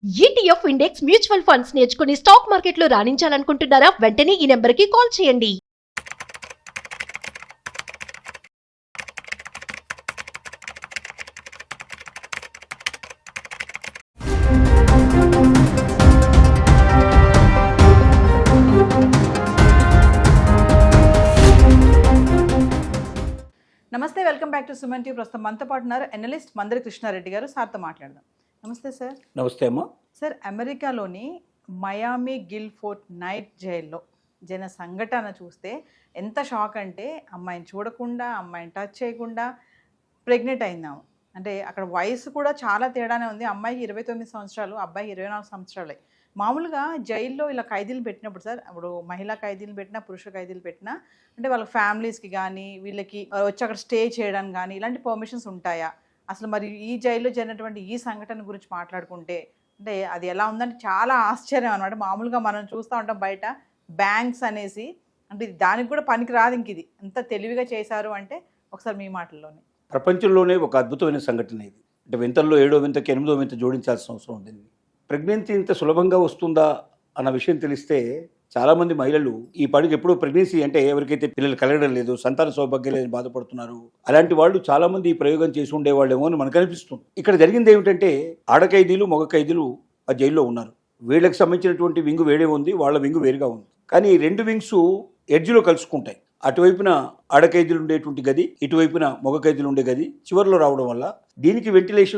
ETF index mutual funds నేర్చుకుని stock మార్కెట్లో రాణించాలనుకుంటున్నారా? వెంటనే ఈ నెంబర్కి కాల్ చేయండి. నమస్తే, welcome back to Suman TV. ప్రస్తుతం మనతో పాటు ఉన్నారు ఎనలిస్ట్ మందరి కృష్ణారెడ్డి గారు. సార్తో మాట్లాడదాం. నమస్తే సార్. నమస్తే అమ్మా. సార్, అమెరికాలోని మయామి గిల్ఫోర్ట్ నైట్ జైల్లో జరిగిన సంఘటన చూస్తే ఎంత షాక్ అంటే, అమ్మాయిని చూడకుండా, అమ్మాయిని టచ్ చేయకుండా ప్రెగ్నెంట్ అయిందాము. అంటే అక్కడ వయసు కూడా చాలా తేడానే ఉంది. అమ్మాయికి 29 సంవత్సరాలు, అబ్బాయికి 24 సంవత్సరాలే. మామూలుగా జైల్లో ఇలా ఖైదీలు పెట్టినప్పుడు సార్, ఇప్పుడు మహిళా ఖైదీలు పెట్టినా, పురుష ఖైదీలు పెట్టినా, అంటే వాళ్ళ ఫ్యామిలీస్కి కానీ వీళ్ళకి వచ్చి అక్కడ స్టే చేయడానికి కానీ ఇలాంటి పర్మిషన్స్ ఉంటాయా? అసలు మరి ఈ జైల్లో జరిగినటువంటి ఈ సంఘటన గురించి మాట్లాడుకుంటే, అంటే అది ఎలా ఉందంటే చాలా ఆశ్చర్యం అనమాట. మామూలుగా మనం చూస్తూ ఉంటాం బయట బ్యాంక్స్ అనేసి, అంటే దానికి కూడా పనికి రాదు. ఇంక ఇది ఎంత తెలివిగా చేశారు అంటే ఒకసారి మీ మాటల్లోనే. ప్రపంచంలోనే ఒక అద్భుతమైన సంఘటన ఇది. అంటే వింతల్లో 7వ వింతకి 8వ వింత జోడించాల్సిన అవసరం ఉంది. ప్రెగ్నెన్సీ ఇంత సులభంగా వస్తుందా అన్న విషయం తెలిస్తే చాలామంది మహిళలు ఈ పాటికి ఎప్పుడూ ప్రెగ్నెన్సీ అంటే ఎవరికైతే పిల్లలు కలగడం లేదు, సంతాన సౌభాగ్యం లేదని బాధపడుతున్నారు, అలాంటి వాళ్ళు చాలామంది ఈ ప్రయోగం చేసి ఉండేవాళ్ళేమో అని మనకు అనిపిస్తుంది. ఇక్కడ జరిగింది ఏమిటంటే, ఆడ ఖైదీలు మగ ఖైదీలు ఆ జైల్లో ఉన్నారు. వీళ్ళకి సంబంధించినటువంటి వింగు వేరే ఉంది, వాళ్ళ వింగు వేరుగా ఉంది. కానీ ఈ రెండు వింగ్స్ ఎడ్జ్లో కలుసుకుంటాయి. అటువైపున ఆడ ఖైదీలు ఉండేటువంటి గది, ఇటువైపున మగ ఖైదీలు ఉండే గది చివరిలో రావడం వల్ల దీనికి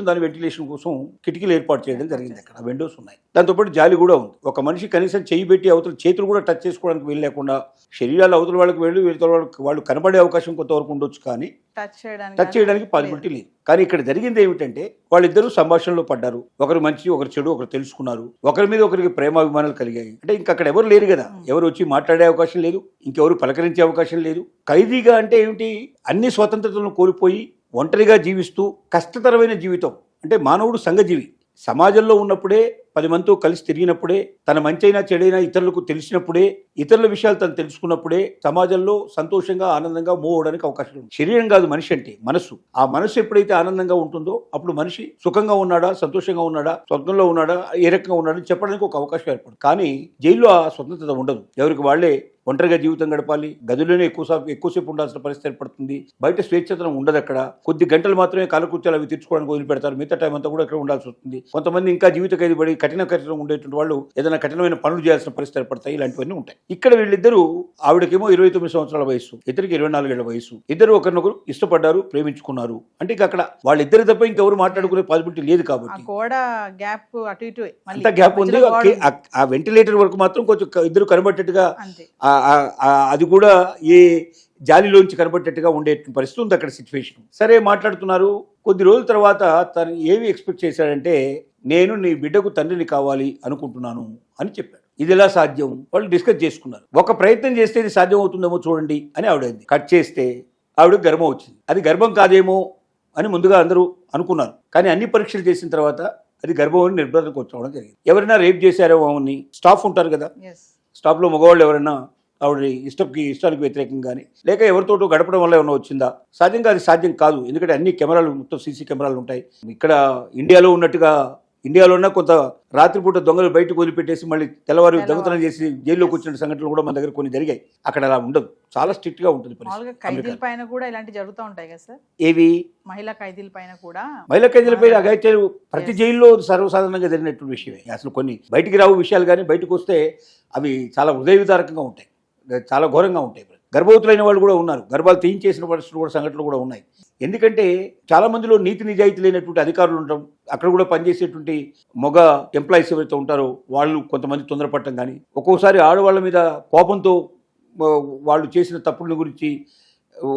దాని వెంటిలేషన్ కోసం కిటికీలు ఏర్పాటు చేయడం జరిగింది. అక్కడ విండోస్ ఉన్నాయి, దాంతోపాటు జాలి కూడా ఉంది. ఒక మనిషి కనీసం చెయ్యి పెట్టి అవతల చేతులు కూడా టచ్ చేసుకోవడానికి వీలు లేకుండా శరీరాలు అవతల వాళ్ళకి వెళ్ళి వీళ్ళతో వాళ్ళు కనబడే అవకాశం కొంతవరకు ఉండొచ్చు, కానీ టచ్ చేయడానికి పాసిబిలిటీ లేదు. కానీ ఇక్కడ జరిగింది ఏమిటంటే, వాళ్ళిద్దరూ సంభాషణలో పడ్డారు. ఒకరు మంచి, ఒకరు చెడు, ఒకరు తెలుసుకున్నారు. ఒకరి మీద ఒకరికి ప్రేమాభిమానాలు కలిగాయి. అంటే ఇంకా అక్కడ ఎవరు లేరు కదా, ఎవరు వచ్చి మాట్లాడే అవకాశం లేదు, ఇంకెవరు పలకరించే అవకాశం లేదు. ఖైదీగా అంటే ఏమిటి, అన్ని స్వతంత్రతలను కోల్పోయి ఒంటరిగా జీవిస్తూ కష్టతరమైన జీవితం. అంటే మానవుడు సంఘజీవి. సమాజంలో ఉన్నప్పుడే, 10 మందితో కలిసి తిరిగినప్పుడే, తన మంచైనా చెడైనా ఇతరులకు తెలిసినప్పుడే, ఇతరుల విషయాలు తను తెలుసుకున్నప్పుడే సమాజంలో సంతోషంగా, ఆనందంగా మూవ్ అవడానికి అవకాశం ఉంది. శరీరం కాదు మనిషి అంటే, మనసు. ఆ మనసు ఎప్పుడైతే ఆనందంగా ఉంటుందో అప్పుడు మనిషి సుఖంగా ఉన్నాడా, సంతోషంగా ఉన్నాడా, స్వతంత్రంలో ఉన్నాడా, ఏ రకంగా ఉన్నాడని చెప్పడానికి ఒక అవకాశం ఏర్పడుతుంది. కానీ జైల్లో ఆ స్వతంత్రత ఉండదు. ఎవరికి వాళ్లే ఒంటరిగా జీవితం గడపాలి. గదుల్లోనే ఎక్కువసేపు ఉండాల్సిన పరిస్థితి ఏర్పడుతుంది. బయట స్వేచ్ఛతనం ఉండదు. అక్కడ కొద్ది గంటలు మాత్రమే కాలకృత్యాలు అవి తీర్చుకోవడానికి వదిలిపెడతారు. మిగతా టైం అంతా కూడా ఇక్కడ ఉండాల్సి వస్తుంది. కొంతమంది ఇంకా జీవిత ఖైదీ పడి కఠినం ఉండేటువంటి వాళ్ళు ఏదైనా కఠినమైన పనులు చేయాల్సిన పరిస్థితి ఏర్పడతాయి. ఇలాంటివన్నీ ఉంటాయి. ఇక్కడ వీళ్ళిద్దరూ, ఆవిడకేమో 29 సంవత్సరాల వయసు, ఇద్దరికి 24 ఏళ్ల వయసు. ఇద్దరు ఒకరినొకరు ఇష్టపడ్డారు, ప్రేమించుకున్నారు. అంటే ఇక అక్కడ వాళ్ళిద్దరి తప్ప ఇంకెవరు మాట్లాడుకునే పాసిబిలిటీ లేదు. కాబట్టి అంత గ్యాప్ ఉంది. ఆ వెంటిలేటర్ వరకు మాత్రం కొంచెం ఇద్దరు కనబట్టేట్టుగా, అది కూడా ఏ జాలిలోంచి కనబట్టేట్టుగా ఉండే పరిస్థితి ఉంది అక్కడ సిచ్యువేషన్. సరే మాట్లాడుతున్నారు. కొద్ది రోజుల తర్వాత తను ఏమి ఎక్స్పెక్ట్ చేశాడంటే, నేను నీ బిడ్డకు తండ్రిని కావాలి అనుకుంటున్నాను అని చెప్పాడు. ఇది ఎలా సాధ్యం? వాళ్ళు డిస్కస్ చేసుకున్నారు. ఒక ప్రయత్నం చేస్తే ఇది సాధ్యం అవుతుందేమో చూడండి అని ఆవిడైంది. కట్ చేస్తే ఆవిడకి గర్భం వచ్చింది. అది గర్భం కాదేమో అని ముందుగా అందరూ అనుకున్నారు. కానీ అన్ని పరీక్షలు చేసిన తర్వాత అది గర్భం అని నిర్ధారణకు వచ్చవడం జరిగింది. ఎవరైనా రేప్ చేశారో అని స్టాఫ్ ఉంటారు కదా, స్టాఫ్లో మగవాళ్ళు ఎవరైనా ఆవిడ ఇష్టానికి వ్యతిరేకంగా కానీ, లేక ఎవరితోటో గడపడం వల్ల ఏమైనా వచ్చిందా? సాధ్యంగా అది సాధ్యం కాదు. ఎందుకంటే అన్ని కెమెరాలు, మొత్తం సీసీ కెమెరాలు ఉంటాయి. ఇక్కడ ఇండియాలో ఉన్నట్టుగా, ఇండియాలో కొంత రాత్రిపూట దొంగలు బయటకు వదిలిపెట్టేసి మళ్ళీ తెల్లవారు దొంగతనం చేసి జైల్లోకి వచ్చిన సంఘటనలు కూడా మన దగ్గర కొన్ని జరిగాయి. అక్కడ అలా ఉండదు, చాలా స్ట్రిక్ట్ గా ఉంటుంది. ఖైదీల పైన కూడా ఇలాంటి జరుగుతూ ఉంటాయి కదా సార్? ఏవి? మహిళా ఖైదీల పైన కూడా. మహిళా ఖైదీలపై అఘాయిత్యాలు ప్రతి జైల్లో సర్వసాధారణంగా జరిగినటువంటి విషయమే. అసలు కొన్ని బయటికి రావు విషయాలు, కానీ బయటకు వస్తే అవి చాలా హృదయ విదారకంగా ఉంటాయి, చాలా ఘోరంగా ఉంటాయి. గర్భవతులైన వాళ్ళు కూడా ఉన్నారు, గర్భాలు తీయించేసిన పరిస్థితులు కూడా, సంఘటనలు కూడా ఉన్నాయి. ఎందుకంటే చాలా మందిలో నీతి నిజాయితీ లేనటువంటి అధికారులు ఉండడం, అక్కడ కూడా పనిచేసేటువంటి మగ ఎంప్లాయీస్ ఎవరైతే ఉంటారో వాళ్ళు కొంతమంది తొందరపడటం కానీ, ఒక్కోసారి ఆడవాళ్ళ మీద కోపంతో వాళ్ళు చేసిన తప్పుల గురించి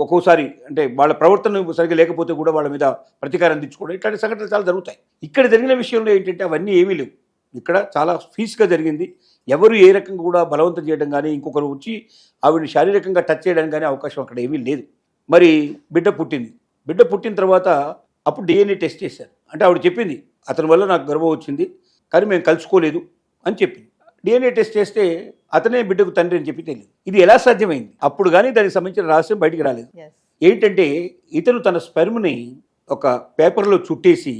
ఒక్కోసారి, అంటే వాళ్ళ ప్రవర్తన సరిగ్గా లేకపోతే కూడా వాళ్ళ మీద ప్రతీకారం తెచ్చుకోవడం, ఇట్లాంటి సంఘటనలు చాలా జరుగుతాయి. ఇక్కడ జరిగిన విషయంలో ఏంటంటే అవన్నీ ఏమీ లేవు. ఇక్కడ చాలా పీస్గా జరిగింది. ఎవరు ఏ రకంగా కూడా బలవంతం చేయడం కానీ, ఇంకొకరు వచ్చి ఆవిడని శారీరకంగా టచ్ చేయడానికి కానీ అవకాశం అక్కడ ఏమీ లేదు. మరి బిడ్డ పుట్టిన తర్వాత అప్పుడు DNA టెస్ట్ చేశారు. అంటే ఆవిడ చెప్పింది, అతని వల్ల నాకు గర్భం వచ్చింది, కానీ మేము కలుసుకోలేదు అని చెప్పింది. DNA టెస్ట్ చేస్తే అతనే బిడ్డకు తండ్రి అని చెప్పి తెలియదు. ఇది ఎలా సాధ్యమైంది? అప్పుడు కానీ దానికి సంబంధించిన రహస్యం బయటికి రాలేదు. ఏంటంటే, ఇతను తన స్పెర్మ్ని ఒక పేపర్లో చుట్టేసి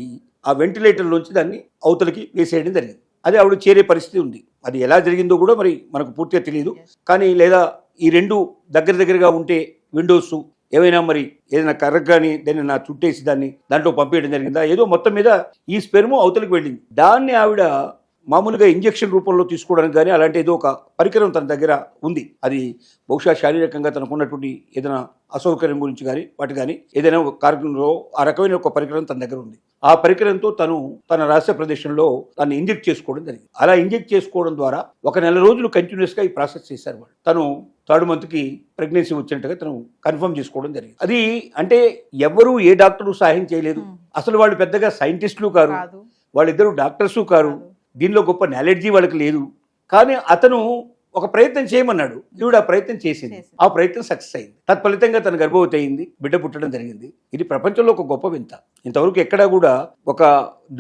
ఆ వెంటిలేటర్లోంచి దాన్ని అవతలికి వేసేయడం జరిగింది. అది ఆవిడ చేరే పరిస్థితి ఉంది. అది ఎలా జరిగిందో కూడా మరి మనకు పూర్తిగా తెలియదు. కానీ లేదా ఈ రెండు దగ్గరగా ఉంటే విండోస్ ఏమైనా మరి ఏదైనా కర్ర కానీ దాన్ని నా చుట్టేసి దాంట్లో పంపించడం జరిగిందా, ఏదో మొత్తం మీద ఈ స్పెర్మ్ అవతలికి వెళ్ళింది. దాన్ని ఆవిడ మామూలుగా ఇంజెక్షన్ రూపంలో తీసుకోవడానికి కానీ అలాంటి ఏదో ఒక పరికరం తన దగ్గర ఉంది. అది బహుశా శారీరకంగా తనకున్నటువంటి ఏదైనా అసౌకర్యం గురించి కానీ వాటి కానీ ఏదైనా ఒక కార్యక్రమంలో ఆ రకమైన ఒక పరికరం తన దగ్గర ఉంది. ఆ పరికరంతో తను తన రహస్య ప్రదేశంలో తను ఇంజెక్ట్ చేసుకోవడం జరిగింది. అలా ఇంజెక్ట్ చేసుకోవడం ద్వారా 1 నెల రోజులు కంటిన్యూస్గా ఈ ప్రాసెస్ చేశారు వాళ్ళు. తను 3rd మంత్కి ప్రెగ్నెన్సీ వచ్చినట్టుగా తను కన్ఫర్మ్ చేసుకోవడం జరిగింది. అది అంటే ఎవరు ఏ డాక్టరు సహాయం చేయలేదు. అసలు వాళ్ళు పెద్దగా సైంటిస్టులు కారు, వాళ్ళిద్దరు డాక్టర్సు కారు, దీనిలో గొప్ప నాలెడ్జీ వాళ్ళకి లేదు. కానీ అతను ఒక ప్రయత్నం చేయమన్నాడు, ఈవిడ ఆ ప్రయత్నం చేసింది. ఆ ప్రయత్నం సక్సెస్ అయింది. తత్ఫలితంగా తన గర్భవతి అయింది, బిడ్డ పుట్టడం జరిగింది. ఇది ప్రపంచంలో ఒక గొప్ప వింత. ఇంతవరకు ఎక్కడా కూడా ఒక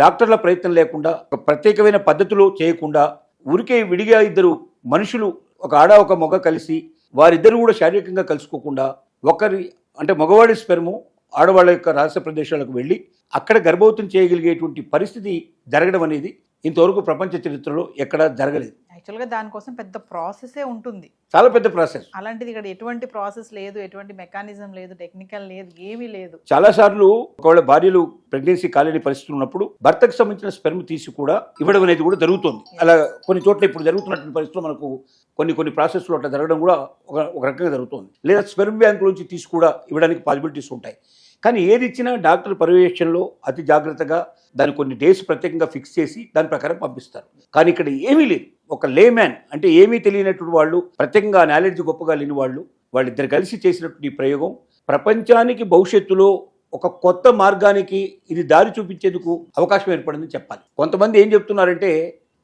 డాక్టర్ల ప్రయత్నం లేకుండా, ఒక ప్రత్యేకమైన పద్ధతిలో చేయకుండా, ఊరికే విడిగా ఇద్దరు మనుషులు, ఒక ఆడ ఒక మగ కలిసి వారిద్దరు కూడా శారీరకంగా కలుసుకోకుండా ఒకరి అంటే మగవాడి స్పెర్ము ఆడవాళ్ళ యొక్క రహస్య ప్రదేశాలకు వెళ్ళి అక్కడ గర్భవతిని చేయగలిగేటువంటి పరిస్థితి జరగడం అనేది ఇంతవరకు ప్రపంచ చరిత్రలో ఎక్కడా జరగలేదు. యాక్చువల్గా దానికోసం పెద్ద ప్రాసెసే ఉంటుంది, చాలా పెద్ద ప్రాసెస్. అలాంటిది ఇక్కడ ఎటువంటి ప్రాసెస్ లేదు, ఎటువంటి మెకానిజం లేదు, టెక్నికల్ లేదు, ఏమీ లేదు. చాలా సార్లు ఒకవేళ భార్యలు ప్రెగ్నెన్సీ కాలేని పరిస్థితులు ఉన్నప్పుడు భర్తకు సంబంధించిన స్పెర్మ్ తీసి కూడా ఇవ్వడం అనేది కూడా జరుగుతుంది. అలా కొన్ని చోట్ల ఇప్పుడు జరుగుతున్నటువంటి పరిస్థితులు మనకు కొన్ని ప్రాసెస్లో అట్లా జరగడం కూడా ఒక రకంగా జరుగుతుంది. లేదా స్పెర్మ్ బ్యాంక్ నుంచి తీసి కూడా ఇవ్వడానికి పాసిబిలిటీస్ ఉంటాయి. కానీ ఏది ఇచ్చినా డాక్టర్ పర్యవేక్షణలో అతి జాగ్రత్తగా దాన్ని కొన్ని డేస్ ప్రత్యేకంగా ఫిక్స్ చేసి దాని ప్రకారం పంపిస్తారు. కానీ ఇక్కడ ఏమీ లేదు. ఒక లేమ్యాన్ అంటే ఏమీ తెలియనటువంటి వాళ్ళు, ప్రత్యేకంగా నాలెడ్జ్ గొప్పగా లేని వాళ్ళిద్దరు కలిసి చేసినటువంటి ఈ ప్రయోగం ప్రపంచానికి భవిష్యత్తులో ఒక కొత్త మార్గానికి ఇది దారి చూపించేందుకు అవకాశం ఏర్పడిందని చెప్పాలి. కొంతమంది ఏం చెప్తున్నారంటే,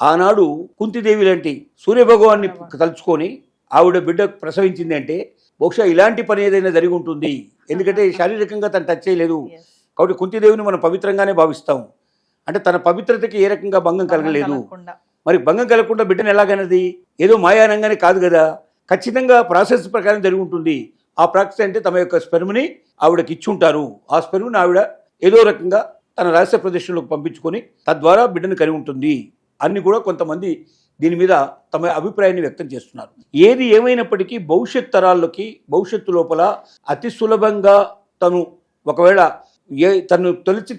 ఆనాడు కుంతిదేవి లాంటి సూర్యభగవాన్ని తలుచుకొని ఆవిడ బిడ్డ ప్రసవించింది అంటే బహుశా ఇలాంటి పని ఏదైనా జరిగి ఉంటుంది. ఎందుకంటే శారీరకంగా తను టచ్ చేయలేదు కాబట్టి కుంతిదేవిని మనం పవిత్రంగానే భావిస్తాం. అంటే తన పవిత్రతకి ఏ రకంగా భంగం కలగలేదు. మరి భంగం కలగకుండా బిడ్డను ఎలాగైనది? ఏదో మాయానంగానే కాదు కదా, ఖచ్చితంగా ప్రాసెస్ ప్రకారం జరిగి ఉంటుంది. ఆ ప్రాసెస్ అంటే తమ యొక్క స్పెర్మ్ని ఆవిడకి ఇచ్చుంటారు. ఆ స్పెర్మ్ని ఆవిడ ఏదో రకంగా తన రహస్య ప్రదేశంలోకి పంపించుకొని తద్వారా బిడ్డను కలిగి ఉంటుంది అని కూడా కొంతమంది దీని మీద తమ అభిప్రాయాన్ని వ్యక్తం చేస్తున్నారు. ఏది ఏమైనప్పటికీ భవిష్యత్ తరాల్లోకి భవిష్యత్తు లోపల అతి సులభంగా తను ఒకవేళ తను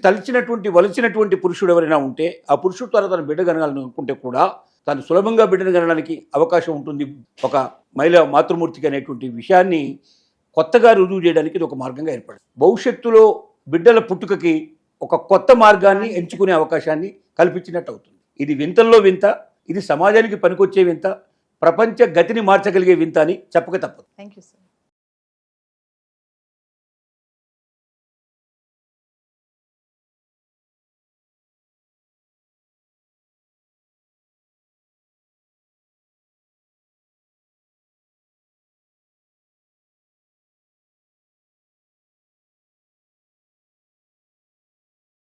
తలిచినటువంటి వలచినటువంటి పురుషుడు ఎవరైనా ఉంటే ఆ పురుషుడు ద్వారా తన బిడ్డ కనగాలని అనుకుంటే కూడా తను సులభంగా బిడ్డను కనడానికి అవకాశం ఉంటుంది. ఒక మహిళ మాతృమూర్తికి అనేటువంటి విషయాన్ని కొత్తగా రుజువు చేయడానికి ఇది ఒక మార్గంగా ఏర్పడింది. భవిష్యత్తులో బిడ్డల పుట్టుకకి ఒక కొత్త మార్గాన్ని ఎంచుకునే అవకాశాన్ని కల్పించినట్టు అవుతుంది. ఇది వింతల్లో వింత, ఇది సమాజానికి పనికొచ్చే వింత, ప్రపంచ గతిని మార్చగలిగే వింత అని చెప్పక తప్పదు. Thank you sir.